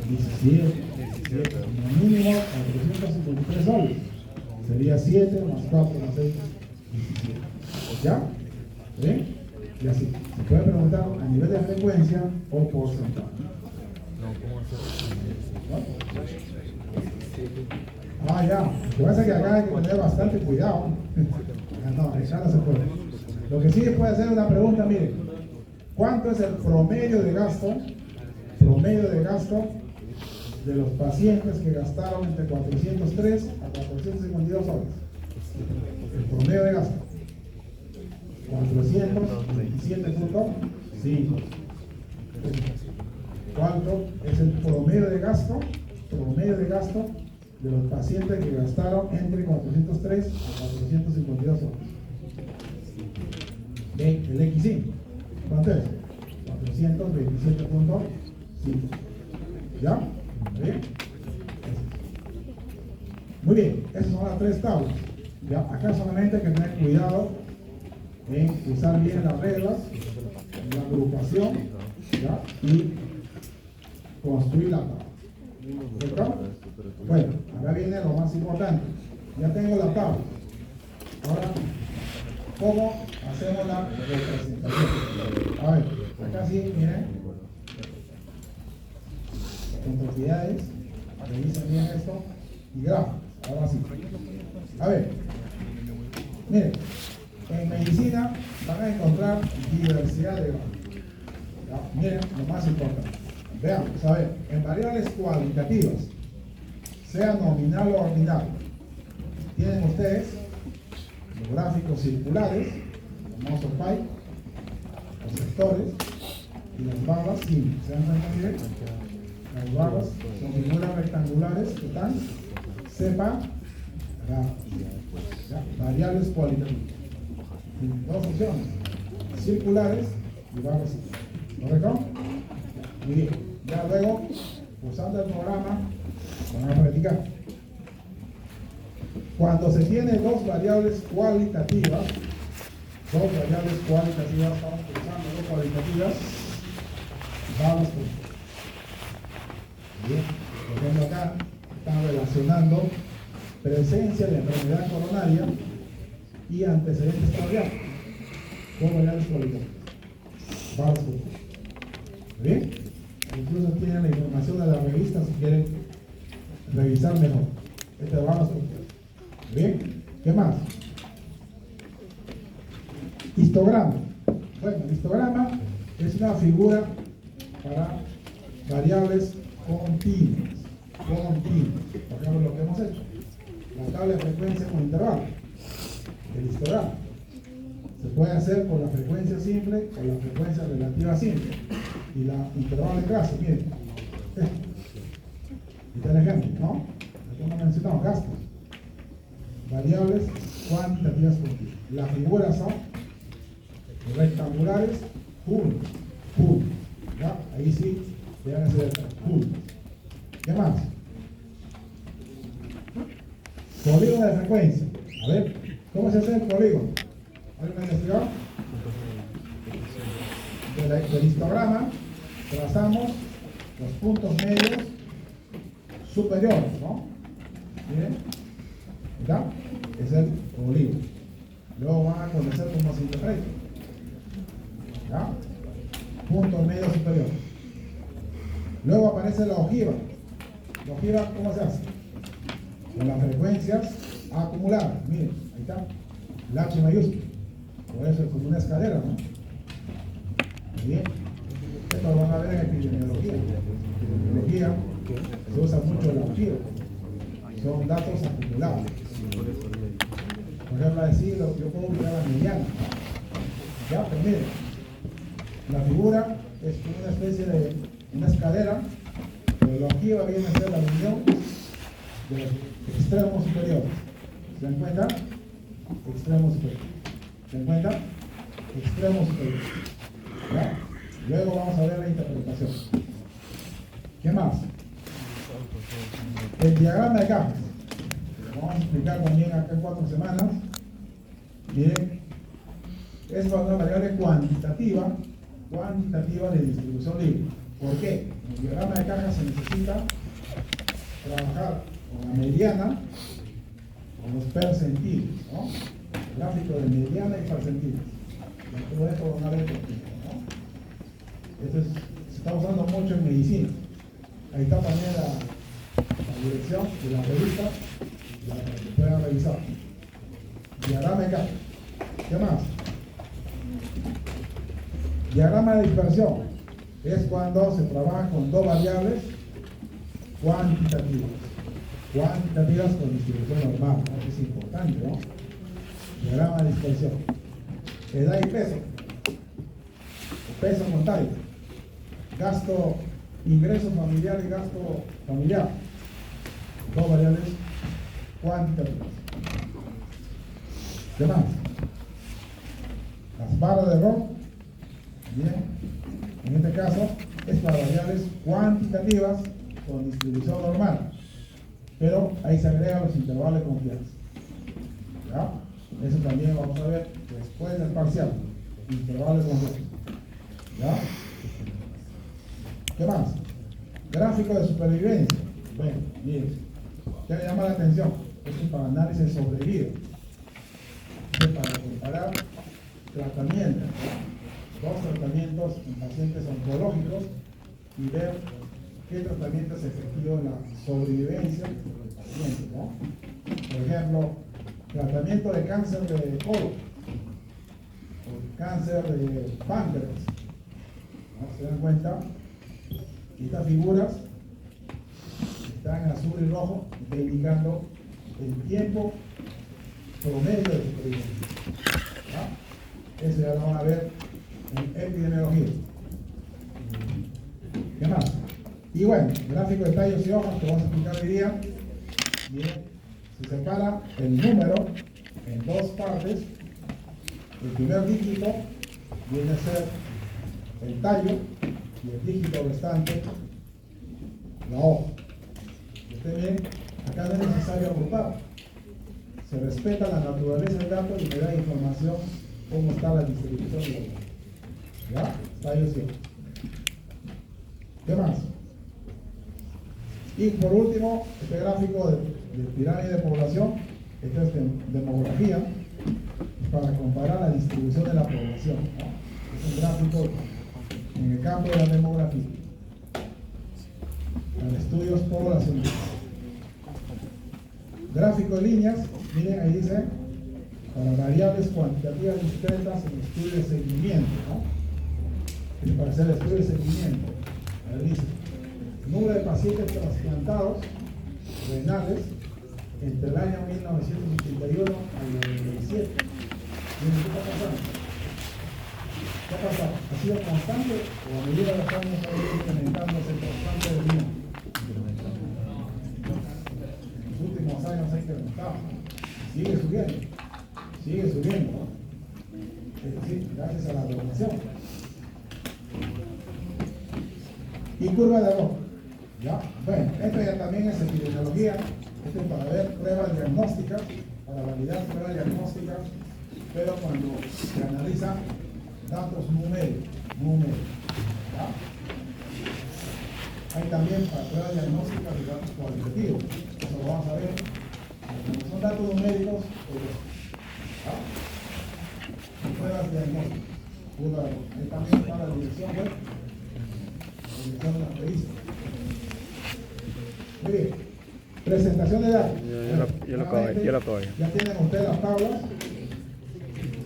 A: 17. Como mínimo 453 horas. Sería 7 más 4 más 6. 17. ¿Ya? ¿Ven? Y así. Se puede preguntar a nivel de frecuencia o porcentaje. Ah, ya. Lo que pasa es que acá hay que tener bastante cuidado. No, acá no se puede. Lo que sí puede hacer una pregunta, miren. ¿Cuánto es el promedio de gasto? Promedio de gasto de los pacientes que gastaron entre 403 a 452 horas. El promedio de gasto. 427.5. ¿Cuánto es el promedio de gasto? Promedio de gasto de los pacientes que gastaron entre 403 a 452 horas. ¿Ven? El XY. ¿Cuánto es? 427.5. ¿Ya? ¿Bien? Muy bien, esas son las 3 tablas. ¿Ya? Acá solamente hay que tener cuidado en usar bien las reglas, la agrupación, ¿ya? Y construir la tabla. ¿Correcto? Bueno, ahora viene lo más importante. Ya tengo la tabla. Ahora, ¿cómo hacemos la representación? A ver, acá sí, miren. Con propiedades, revisen bien esto y gráficos. Ahora sí. A ver, miren, en medicina van ¿Ya? Miren, lo más importante. Veamos, a ver, en variables cualitativas, sea nominal o ordinal, tienen ustedes los gráficos circulares, los famosos pi, los sectores y las barras simples. ¿Se dan cuenta bien? Las barras son figuras rectangulares que están separadas. Variables cualitativas. Dos opciones, circulares y barras simples. ¿Correcto? Muy bien. Ya luego, usando el programa, van a practicar. Cuando se tiene dos variables cualitativas, estamos usando dos cualitativas, vamos con. Bien, por ejemplo acá están relacionando presencia de enfermedad coronaria y antecedentes cardíacos con variables cualitativas. Vamos con. Bien, incluso tienen la información de la revista si quieren revisar mejor. Este vamos con. Bien, ¿qué más? Histograma. Bueno, el histograma es una figura para variables continuas. Por ejemplo, lo que hemos hecho. La tabla de frecuencia con intervalo. El histograma. Se puede hacer con la frecuencia simple o la frecuencia relativa simple. Y la intervalo de clase, miren. Este es el ejemplo, ¿no? Aquí hemos mencionado gastos. Variables cuantitativas continuas. Las figuras son rectangulares, puntos. ¿Ya? Ahí sí, deben ser puntos. ¿Qué más? Polígono de frecuencia. A ver, ¿cómo se hace el polígono? ¿Alguien me investigó? Del histograma trazamos los puntos medios superiores, ¿no? ¿Bien? ¿Ya? Es el polígono. Luego van a conocer cómo se interpreta. ¿Ya? Punto medio superior. Luego aparece la ojiva. La ojiva, ¿cómo se hace? Con las frecuencias acumuladas. Miren, ahí está. La H mayúscula. Por eso es como una escalera, ¿no? Bien. Esto lo van a ver en epidemiología. En epidemiología se usa mucho la ojiva. Son datos acumulados. Por ejemplo, decir, yo puedo ubicar la mediana. Ya, pero miren, la figura es como una especie de una escalera, pero la ojiva viene a ser la unión de los extremos superiores. ¿Se dan cuenta? Extremos superiores. ¿Se dan cuenta? Extremos superiores. ¿Ya? Luego vamos a ver la interpretación. ¿Qué más? El diagrama de cajas. Vamos a explicar también acá en 4 semanas. Miren, es una variable cuantitativa de distribución libre. ¿Por qué? En el diagrama de cajas se necesita trabajar con la mediana, con los percentiles, ¿no? El gráfico de mediana y percentiles. Todo esto van a ver por qué, ¿no? Esto se está usando mucho en medicina. Ahí está también la dirección de la revista, la que puedan revisar. Diagrama de cajas. ¿Qué más? Diagrama de dispersión es cuando se trabaja con dos variables cuantitativas con distribución normal, ¿no? Es importante, ¿no? Diagrama de dispersión. Edad y peso contable, gasto, ingreso familiar y gasto familiar, dos variables cuantitativas. ¿Qué más? Las barras de error. Bien, en este caso es para variables cuantitativas con distribución normal, pero ahí se agregan los intervalos de confianza. ¿Ya? Eso también vamos a ver después del parcial, intervalos de confianza. ¿Ya? ¿Qué más? Gráfico de supervivencia. Bueno, miren, ¿qué le llama la atención? Esto es para análisis de sobrevida. Esto es para comparar tratamientos, dos tratamientos en pacientes oncológicos y ver qué tratamiento es efectivo en la sobrevivencia del paciente, ¿no? Por ejemplo, tratamiento de cáncer de colon o cáncer de páncreas. se dan cuenta, estas figuras están en azul y rojo, está indicando el tiempo promedio de supervivencia. Eso ya lo van a ver en epidemiología. ¿Qué más? Y bueno, gráfico de tallos y hojas que vamos a explicar hoy día. Bien, se separa el número en dos partes. El primer dígito viene a ser el tallo y el dígito restante la hoja. Ustedes ven, acá no es necesario agrupar. Se respeta la naturaleza del dato y me da información cómo está la distribución de la hoja. ¿Ya? Tallos y hojas. ¿Qué más? Y por último, este gráfico de pirámide de población, esta es demografía, para comparar la distribución de la población, ¿no? Es un gráfico en el campo de la demografía, para estudios poblacionales. Gráfico de líneas, miren ahí dice, para variables cuantitativas discretas en estudio de seguimiento, ¿no? Para hacer estudio de seguimiento, ahí dice, número de pacientes trasplantados renales entre el año 1981 al 97. ¿Qué está pasando? ¿Qué ha pasado? ¿Ha sido constante o a medida de los años ha ido incrementándose el trasplante de riñón? En los últimos años ha incrementado. Sigue subiendo. Sigue subiendo. Es decir, gracias a la donación. Y curva de rojo. ¿Ya? Bueno, esto ya también es epidemiología. Esto es para ver pruebas diagnósticas, para validar pruebas diagnósticas, pero cuando se analizan datos numéricos. ¿Ya? Hay también para pruebas diagnósticas y datos cualitativos. Eso lo vamos a ver. Cuando son datos numéricos, ¿ya? Pruebas diagnósticas. Hay también para la dirección web, la dirección de las perícias. Muy bien. Presentación de datos.
B: Yo lo acabo.
A: Ya tienen ustedes las tablas.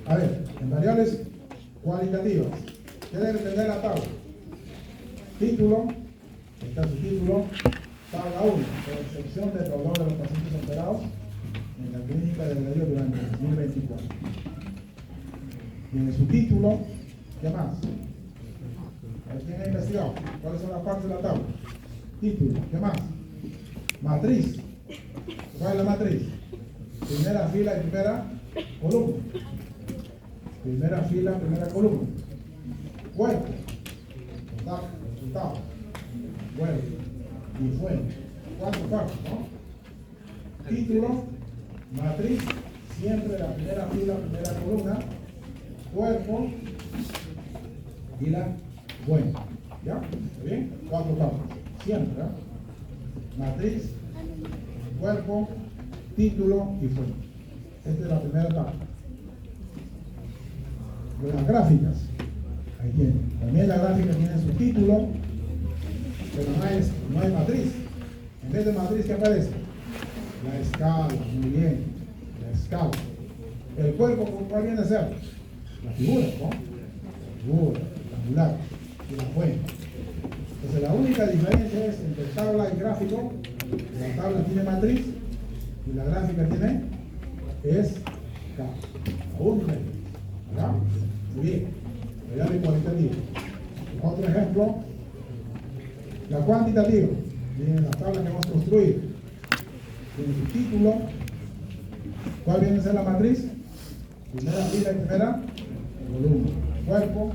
A: A ver, en variables cualitativas, ¿qué debe tener la tabla? Título, está su título, tabla 1, percepción de dolor de los pacientes operados en la clínica de Río durante el 2024. Tiene su título, ¿qué más? ¿Quién ha investigado? ¿Cuáles son las partes de la tabla? Título, ¿qué más? Matriz. ¿Cuál es la matriz? Primera fila y primera columna. Primera fila, primera columna. Cuerpo. Resultado. Cuerpo. Y fuente. Cuatro partes, ¿no? Título, matriz, siempre la primera fila, primera columna. Cuerpo y la fuente. ¿Ya? ¿Está bien? Cuatro partes. Siempre, ¿verdad? Matriz, cuerpo, título y fuente. Esta es la primera etapa. Las gráficas, ahí tienen. También la gráfica tiene su título, pero no hay matriz. En vez de matriz, ¿qué aparece? La escala, muy bien, la escala. El cuerpo, ¿cuál viene a ser? La figura, ¿no? La figura, rectangular, y la fuente. Entonces la única diferencia es entre tabla y gráfico. La tabla tiene matriz y la gráfica tiene escala. La única diferencia. ¿Verdad? Muy bien. Variable cualitativa. Otro ejemplo. La cuantitativa. Miren la tabla que hemos construido. Tiene su título. ¿Cuál viene a ser la matriz? Primera fila y primera columna. Cuerpo,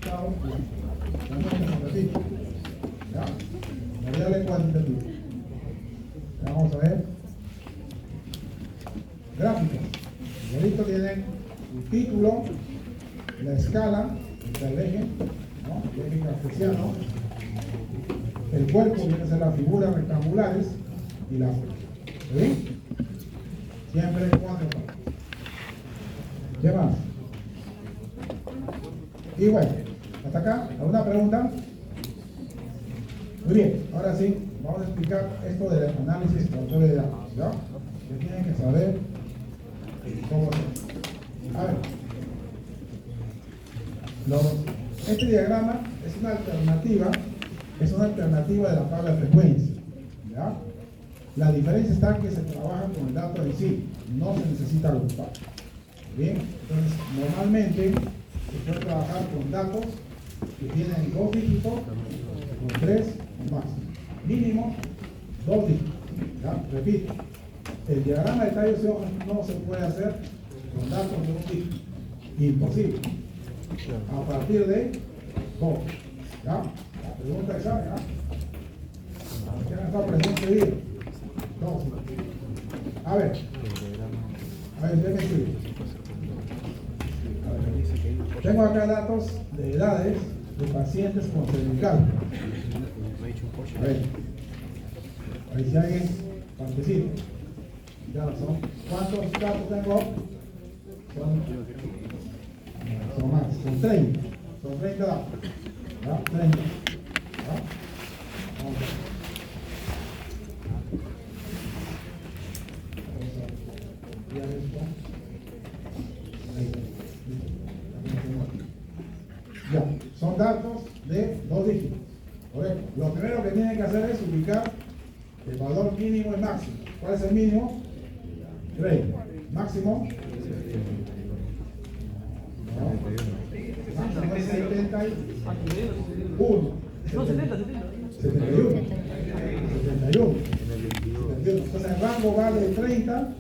A: tabla, también se repite. ¿Ya? Variable cuantitativa. Vamos a ver. Gráficos. Igualito tienen un título, la escala, el eje, ¿no? El eje cartesiano. El cuerpo viene a ser las figuras rectangulares y la fuente. ¿Sí? Siempre cuatro partes. ¿Qué más? Y bueno, hasta acá, ¿alguna pregunta? Muy bien, ahora sí, vamos a explicar esto del análisis exploratorio de datos, ¿ya? Que tienen que saber cómo se hace. A ver, Este diagrama es una alternativa de la tabla de frecuencia, ¿ya? La diferencia está que se trabaja con el dato en sí, no se necesita agrupar. Bien, entonces normalmente se puede trabajar con datos que tienen 2 dígitos, con 3 o más. Mínimo 2 dígitos. ¿Ya? Repito, el diagrama de tallos y hojas no se puede hacer con datos de un dígito. Imposible. A partir de 2. ¿Ya? La pregunta es, ¿ya? ¿Quién está presente ahí? 2. A ver, déjenme escribir. Tengo acá datos de edades de pacientes con cervical. A ver si alguien participa. Ya son. ¿Cuántos datos tengo? Son más, son 30. Son 30 datos. ¿Ya? 30. ¿Ya? Vamos a ver. Ya, son datos de 2 dígitos. Correcto. Lo primero que tienen que hacer es ubicar el valor mínimo y máximo. ¿Cuál es el mínimo? 30. Máximo. Máximo es 71. 71. Entonces el rango va de 30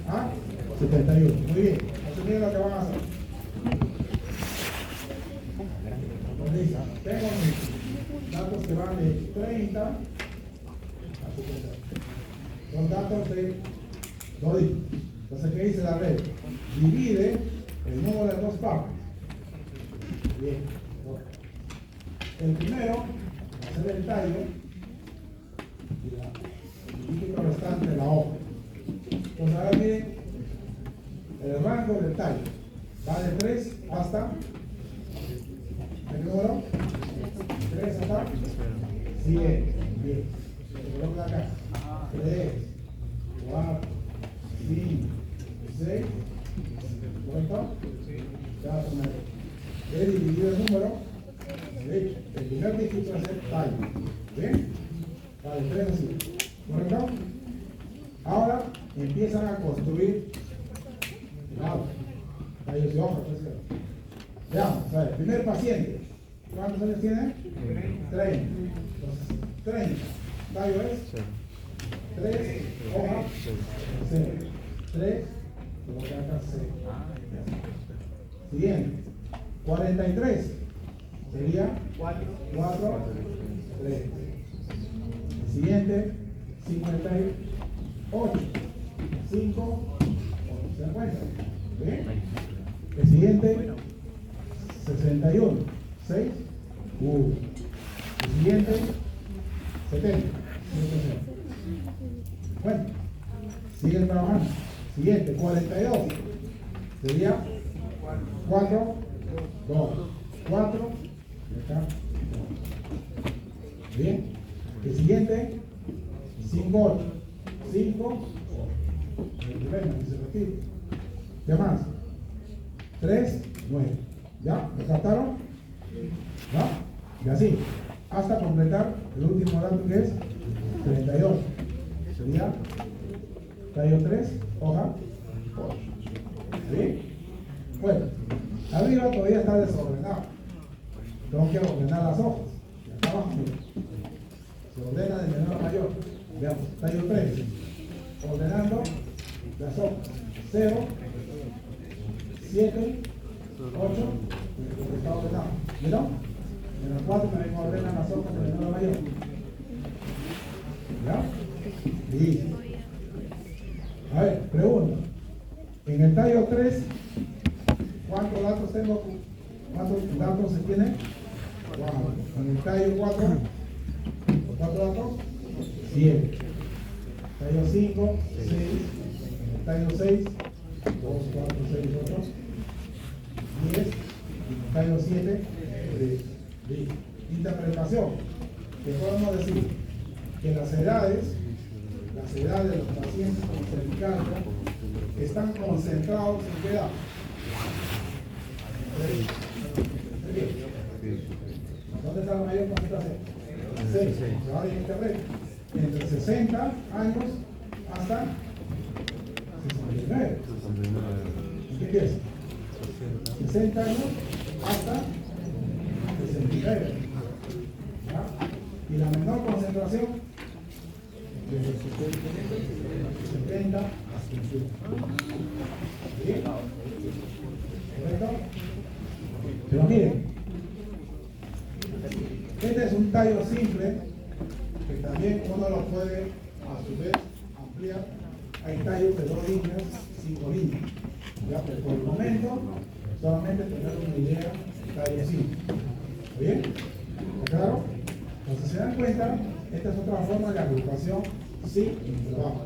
A: a 71. Muy bien. Así miren lo que van a hacer. Tengo mis datos que van de 30 a 70. Son datos de 2 dígitos. Entonces, ¿qué dice la red? Divide el número de 2 partes. Bien. El primero va a ser el tallo y el dígito restante de la hoja. Entonces, ahora miren el rango del tallo. Va de 3 hasta ¿el número? 3 hasta 100. Bien. Se coloca acá. 3, 4, 5, 6. ¿Correcto? Ya he dividido el número. El primer dígito es el tallo. ¿Bien? Va de 3 a 100. ¿Correcto? Ahora empiezan a construir tallos y hojas. Veamos, a ver, primer paciente. ¿Cuántos años tiene? 30. Entonces, 30. Tallo es 3, hoja, 0. 3, coloca acá 0. Siguiente. 43. Sería 4, 3. Siguiente. 58. 5, 8. ¿Se dan cuenta? ¿Bien? El siguiente. 61, 6, el siguiente, 70, bueno, siguen trabajando, siguiente, 42, sería 4, 2, 4, acá, bien, el siguiente, 5, 8, 5, el primero, que se repite, ¿qué más? 3, 9. ¿Ya? ¿Me captaron? ¿Ya? Y así, hasta completar el último dato que es 32. Sería tallo 3, hoja 8. ¿Sí? Bueno, arriba todavía está desordenado. Tengo que ordenar las hojas. Y acá abajo, mira. Se ordena de menor a mayor. Veamos, tallo 3. Ordenando las hojas. 0, 7, 8, está ordenado. ¿Vieron? En el 4 también ordenan las hojas de menor a mayor. ¿Ya? Listo. A ver, pregunta. En el tallo 3, ¿cuántos datos tengo? ¿Cuántos datos se tienen? 4. En el tallo 4, ¿cuántos datos? 7. Tallo 5, 6. En el tallo 6, 2, 4, 6, 8. 10, tallo 7, 3. Interpretación. ¿Qué podemos decir? Que las edades de los pacientes con cervicalgia están concentrados en qué edad. ¿Dónde está la mayor concentración? 6. Ahora en esta regla. Entre 60 años hasta 69. ¿Qué quieres? 60 años hasta 69. ¿Ya? Y la menor concentración desde 70 hasta 21. ¿Bien? ¿Correcto? Pero miren, este es un tallo simple que también uno lo puede a su vez ampliar. Hay tallos de 2 líneas, 5 líneas. ¿Ya? Pero por el momento solamente tener una idea tallo simple. ¿Está bien? ¿Está claro? Entonces se dan cuenta, esta es otra forma de agrupación sin intervalos.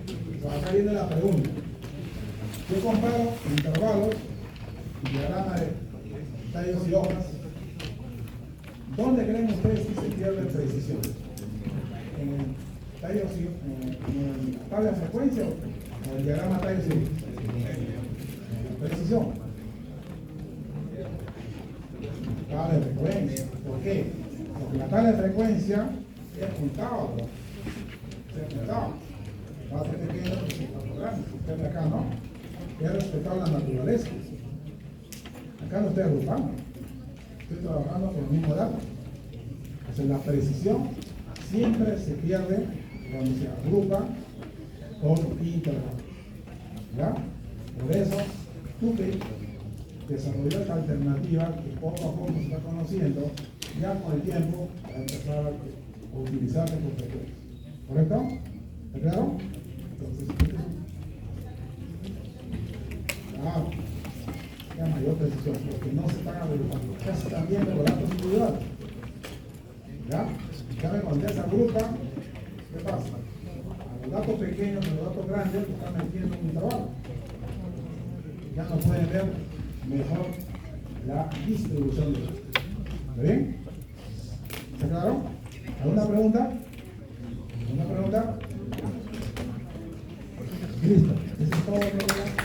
A: Entonces acá viene la pregunta. Yo comparo intervalos y diagrama de tallos y hojas. ¿Dónde creen ustedes que se pierde precisión? ¿En el tallos y en la tabla de frecuencia o en el diagrama tallos y hojas? Precisión. Tabla de frecuencia. ¿Por qué? Porque la tabla de frecuencia es juntado, ¿no? Es juntado. Va a ser pequeño, ustedes acá no. Es respetar la naturaleza. Acá no estoy agrupando. Estoy trabajando con el mismo dato. Entonces la precisión siempre se pierde cuando se agrupa con intervalos. ¿Ya? Por eso, Tupi desarrolló esta alternativa que poco a poco se está conociendo, ya con el tiempo va a empezar a utilizarse por frecuencia. ¿Correcto? ¿Está claro? Entonces, ya mayor precisión, porque no se están agrupando, ya se están viendo los datos individuales. ¿Ya? Ya cuando ya se agrupa, ¿qué pasa? A los datos pequeños y los datos grandes están metiendo un intervalo. Ya no pueden ver mejor la distribución de datos. ¿Está bien? ¿Está claro? ¿Alguna pregunta? ¿Alguna pregunta? Listo. Eso es todo.